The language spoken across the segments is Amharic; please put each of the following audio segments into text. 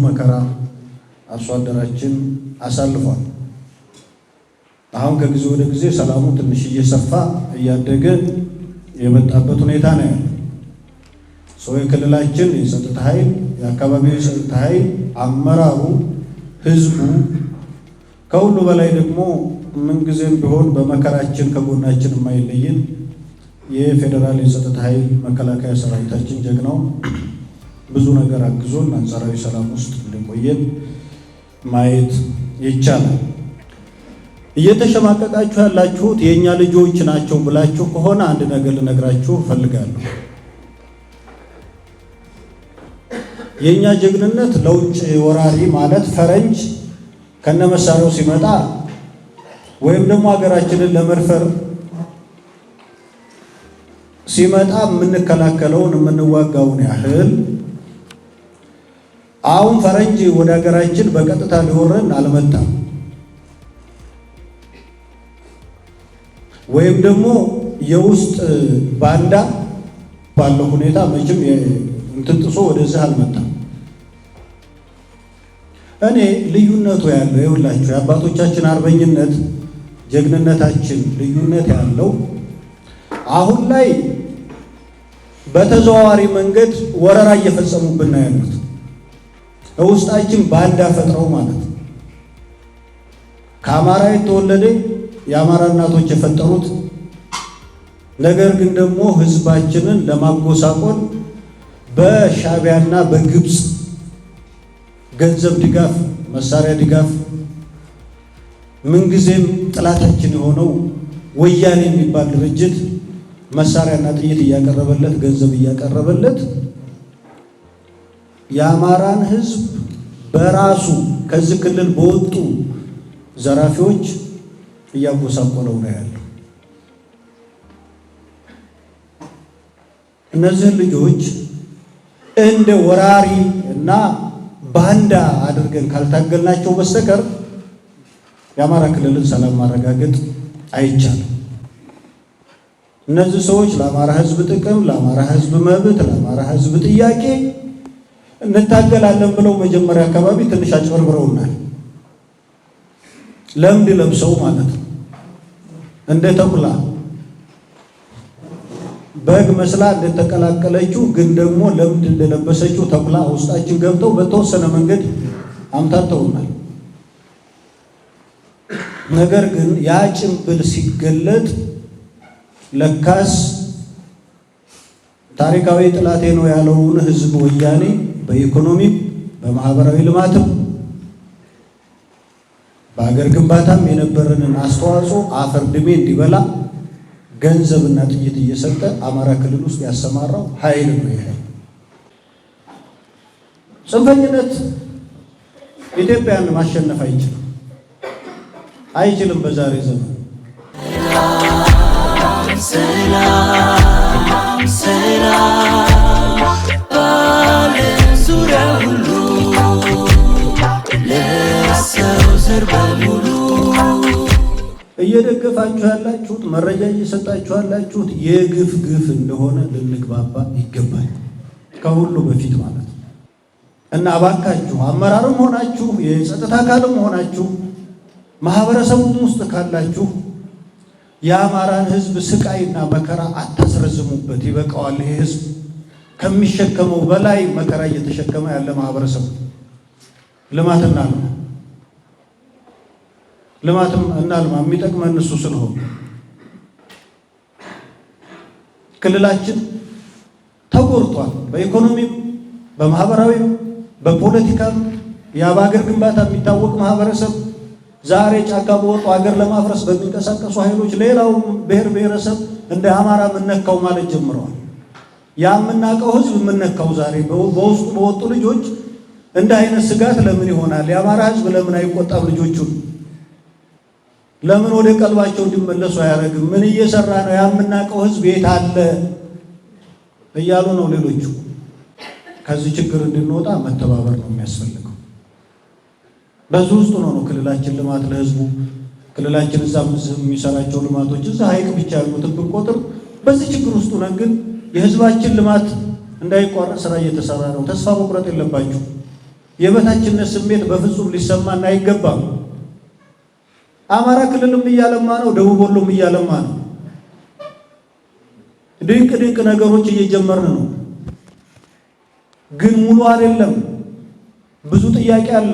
መከራ አርሶ አደራችን አሳልፏል። አሁን ከጊዜ ወደ ጊዜ ሰላሙ ትንሽ እየሰፋ እያደገ የመጣበት ሁኔታ ነው ያለው። የክልላችን የጸጥታ ኃይል፣ የአካባቢው የጸጥታ ኃይል፣ አመራሩ፣ ህዝቡ ከሁሉ በላይ ደግሞ ምንጊዜም ቢሆን በመከራችን ከጎናችን የማይለየን የፌዴራል የጸጥታ ኃይል መከላከያ ሰራዊታችን ጀግናው ብዙ ነገር አግዞን አንጻራዊ ሰላም ውስጥ እንደቆየን ማየት ይቻላል። እየተሸማቀቃችሁ ያላችሁት የኛ ልጆች ናቸው ብላችሁ ከሆነ አንድ ነገር ልነግራችሁ ፈልጋለሁ። የኛ ጀግንነት ለውጭ ወራሪ ማለት ፈረንጅ ከነመሳሪያው ሲመጣ ወይም ደግሞ ሀገራችንን ለመድፈር ሲመጣ የምንከላከለውን የምንዋጋውን ያህል አሁን ፈረንጅ ወደ ሀገራችን በቀጥታ ሊወረን አልመጣም። ወይም ደግሞ የውስጥ ባንዳ ባለው ሁኔታ መቼም እንትጥሶ ወደዚህ አልመጣም። እኔ ልዩነቱ ያለው ይኸውላችሁ የአባቶቻችን አርበኝነት ጀግንነታችን ልዩነት ያለው አሁን ላይ በተዘዋዋሪ መንገድ ወረራ እየፈጸሙብን ነው ያሉት። ውስጣችን ባንዳ ፈጥረው ማለት ከአማራ የተወለደ የአማራ እናቶች የፈጠሩት ነገር ግን ደግሞ ህዝባችንን ለማጎሳቆል በሻዕቢያና በግብፅ ገንዘብ ድጋፍ፣ መሳሪያ ድጋፍ ምንጊዜም ጥላታችን የሆነው ወያኔ የሚባል ድርጅት መሳሪያና ጥይት እያቀረበለት ገንዘብ እያቀረበለት የአማራን ህዝብ በራሱ ከዚህ ክልል በወጡ ዘራፊዎች እያጎሳቆለው ነው ያለው። እነዚህ ልጆች እንደ ወራሪ እና ባንዳ አድርገን ካልታገልናቸው በስተቀር የአማራ ክልልን ሰላም ማረጋገጥ አይቻልም። እነዚህ ሰዎች ለአማራ ህዝብ ጥቅም፣ ለአማራ ህዝብ መብት፣ ለአማራ ህዝብ ጥያቄ እንታገላለን ብለው መጀመሪያ አካባቢ ትንሽ አጭበርብረውናል። ለምድ ለብሰው ማለት ነው። እንደ ተኩላ በግ መስላ እንደተቀላቀለችው ግን ደግሞ ለምድ እንደለበሰችው ተኩላ ውስጣችን ገብተው በተወሰነ መንገድ አምታተውናል። ነገር ግን ያ ጭንብል ሲገለጥ ለካስ ታሪካዊ ጥላቴ ነው ያለውን ህዝብ ወያኔ በኢኮኖሚ በማህበራዊ ልማትም በአገር ግንባታም የነበረንን አስተዋጽኦ አፈር ድሜ እንዲበላ ገንዘብና ጥይት እየሰጠ አማራ ክልል ውስጥ ያሰማራው ኃይል ነው። ይሄ ጽንፈኝነት ኢትዮጵያን ማሸነፍ አይችልም በዛሬ ዘመን። እየደገፋችሁ ያላችሁት መረጃ እየሰጣችሁ ያላችሁት የግፍ ግፍ እንደሆነ ልንግባባ ይገባል፣ ከሁሉ በፊት ማለት ነው። እና እባካችሁ አመራርም ሆናችሁ የጸጥታ አካልም ሆናችሁ ማህበረሰቡም ውስጥ ካላችሁ የአማራን ህዝብ ስቃይና መከራ አታስረዝሙበት። ይበቃዋል። ይሄ ህዝብ ከሚሸከመው በላይ መከራ እየተሸከመ ያለ ማህበረሰብ ልማትም እናልማ የሚጠቅመን እሱ ስለሆነ ክልላችን ተጎድቷል። በኢኮኖሚም በማህበራዊም በፖለቲካም የአገር ግንባታ የሚታወቅ ማህበረሰብ ዛሬ ጫካ በወጡ ሀገር ለማፍረስ በሚንቀሳቀሱ ኃይሎች ሌላው ብሔር ብሔረሰብ እንደ አማራ የምነካው ማለት ጀምረዋል። ያ የምናውቀው ህዝብ የምነካው ዛሬ በውስጡ በወጡ ልጆች እንደ አይነት ስጋት ለምን ይሆናል? የአማራ ህዝብ ለምን አይቆጣም? ልጆቹን ለምን ወደ ቀልባቸው እንዲመለሱ አያደርግም? ምን እየሰራ ነው? ያ የምናውቀው ህዝብ የት አለ እያሉ ነው ሌሎቹ። ከዚህ ችግር እንድንወጣ መተባበር ነው የሚያስፈልገው። በዚህ ውስጥ ነው ክልላችን ልማት ለህዝቡ ክልላችን እዛም የሚሰራቸው ልማቶች እዛ ሀይቅ ብቻ ያሉትን ብንቆጥር በዚህ ችግር ውስጥ ነን። ግን የህዝባችን ልማት እንዳይቋረጥ ስራ እየተሰራ ነው። ተስፋ መቁረጥ የለባችሁ። የበታችነት ስሜት በፍጹም ሊሰማን አይገባም። አማራ ክልልም እያለማ ነው፣ ደቡብ ወሎም እያለማ ነው። ድንቅ ድንቅ ነገሮች እየጀመርን ነው። ግን ሙሉ አይደለም። ብዙ ጥያቄ አለ።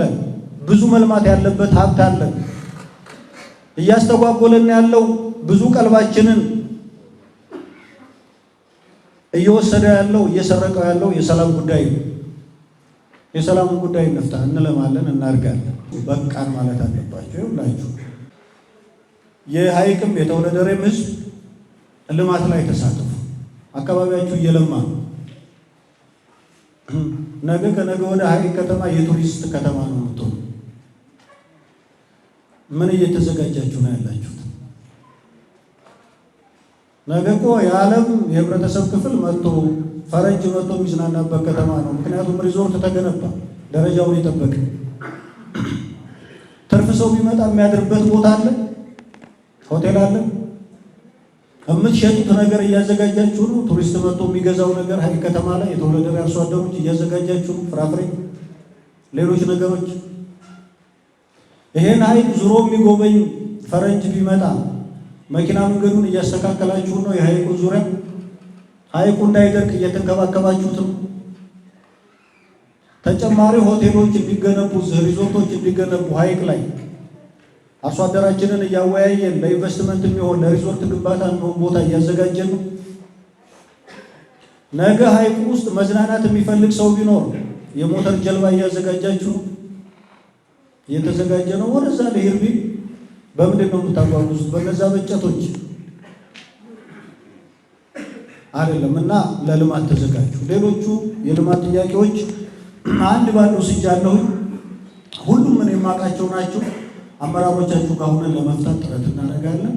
ብዙ መልማት ያለበት ሀብት አለ። እያስተጓጎለን ያለው ብዙ ቀልባችንን እየወሰደ ያለው እየሰረቀው ያለው የሰላም ጉዳይ ነው። የሰላሙን ጉዳይ እንፍታ፣ እንለማለን፣ እናርጋለን። በቃን ማለት አለባቸው። ይኸውላችሁ የሐይቅም የተወለደሬም ህዝብ ልማት ላይ ተሳተፉ። አካባቢያችሁ እየለማ ነው። ነገ ከነገ ወደ ሐይቅ ከተማ የቱሪስት ከተማ ነው የምትሆኑ። ምን እየተዘጋጃችሁ ነው ያላችሁት? ነገ እኮ የዓለም የህብረተሰብ ክፍል መጥቶ ፈረንጅ መጥቶ የሚዝናናበት ከተማ ነው። ምክንያቱም ሪዞርት ተገነባ፣ ደረጃውን የጠበቀ ትርፍ ሰው ቢመጣ የሚያድርበት ቦታ አለ፣ ሆቴል አለ። የምትሸጡት ነገር እያዘጋጃችሁ ነው። ቱሪስት መጥቶ የሚገዛው ነገር ሐይቅ ከተማ ላይ የተወለደ አርሶ አደሮች እያዘጋጃችሁ ነው። ፍራፍሬ፣ ሌሎች ነገሮች። ይሄን ሐይቅ ዙሮ የሚጎበኝ ፈረንጅ ቢመጣ መኪና መንገዱን እያስተካከላችሁ ነው። የሐይቁን ዙሪያ ሐይቁ እንዳይደርቅ እየተንከባከባችሁት ነው። ተጨማሪ ሆቴሎች እንዲገነቡ፣ ሪዞርቶች እንዲገነቡ ሐይቅ ላይ አርሶ አደራችንን እያወያየን ለኢንቨስትመንት የሚሆን ለሪዞርት ግንባታ የሚሆን ቦታ እያዘጋጀን ነው። ነገ ሐይቁ ውስጥ መዝናናት የሚፈልግ ሰው ቢኖር የሞተር ጀልባ እያዘጋጃችሁ ነው። እየተዘጋጀ ነው። ወደዛ ልሄድ ቢል በምንድን ነው የምታጓጉዙት? በነዛ በጨቶች አይደለም። እና ለልማት ተዘጋጁ። ሌሎቹ የልማት ጥያቄዎች አንድ ባለው ስጃለሁ። ሁሉም ምን የማውቃቸው ናቸው። አመራሮቻችሁ ጋር ሆነን ለመፍታት ጥረት እናደርጋለን።